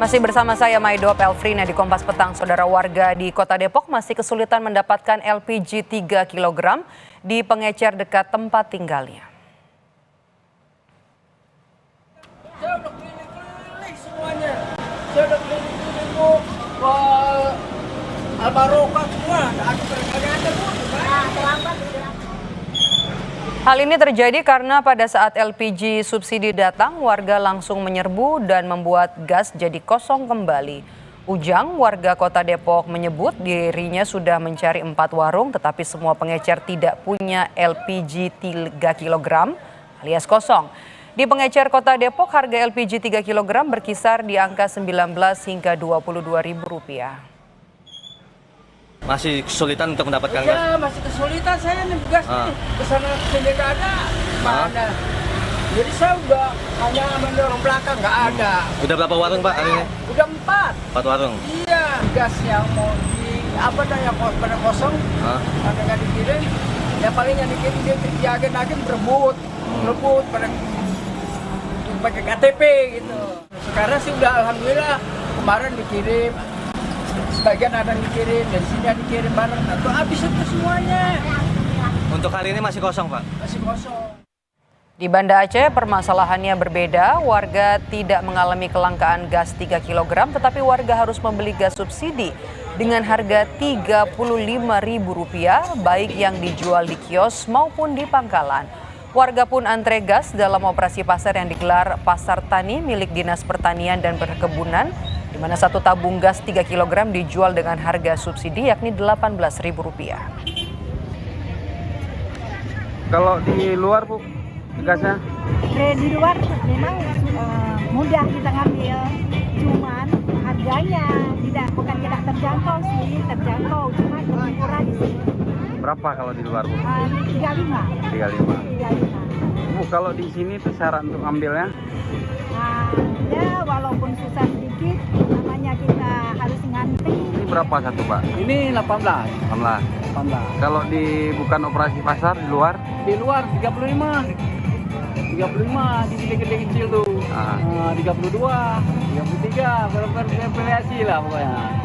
Masih bersama saya Maido Pelfrina di Kompas Petang. Saudara, warga di Kota Depok masih kesulitan mendapatkan LPG 3 kg di pengecer dekat tempat tinggalnya. Saya udah keliling-keliling semuanya. Saya udah keliling-keliling ke Albarokah semua. Ada pun. Terlambat. Hal ini terjadi karena pada saat LPG subsidi datang, warga langsung menyerbu dan membuat gas jadi kosong kembali. Ujang, warga Kota Depok, menyebut dirinya sudah mencari 4 warung, tetapi semua pengecer tidak punya LPG 3 kg alias kosong. Di pengecer Kota Depok, harga LPG 3 kg berkisar di angka Rp19 hingga Rp22.000. Masih kesulitan untuk mendapatkan gas? Ya, masih kesulitan saya nih gas nih. Kesana sini nggak ada. Mana? Jadi saya udah hanya mendorong belakang, nggak ada. Udah berapa warung Pak hari ini? Udah 4. 4 warung? Iya, gas yang mau di apa dah yang pada kosong, ada nggak dikirim. Ya paling yang dikirim di agen-agen berebut pada pakai KTP gitu. Sekarang sih udah alhamdulillah kemarin dikirim. Sebagian ada yang dikirim, dari sini ada dikirim barang, atau habis itu semuanya. Untuk hari ini masih kosong Pak? Masih kosong. Di Banda Aceh permasalahannya berbeda, warga tidak mengalami kelangkaan gas 3 kg, tetapi warga harus membeli gas subsidi dengan harga Rp35.000, baik yang dijual di kios maupun di pangkalan. Warga pun antre gas dalam operasi pasar yang digelar Pasar Tani milik Dinas Pertanian dan Perkebunan, di mana satu tabung gas 3 kg dijual dengan harga subsidi yakni Rp18.000. Kalau di luar Bu, gasnya? Di luar memang mudah kita ngambil, cuman harganya bukan tidak terjangkau sih, terjangkau, cuma lebih murah di sini. Berapa kalau di luar Bu? 35. 35. Bu, kalau di sini tuh syarat untuk ambilnya? Ya walaupun susah sedikit, namanya kita harus ngantri. Ini berapa satu Pak? Ini 18. 18. Kalau di bukan operasi pasar di luar? Di luar 35. 35 di sini kecil tuh. 32, 33, bervariasi lah pokoknya.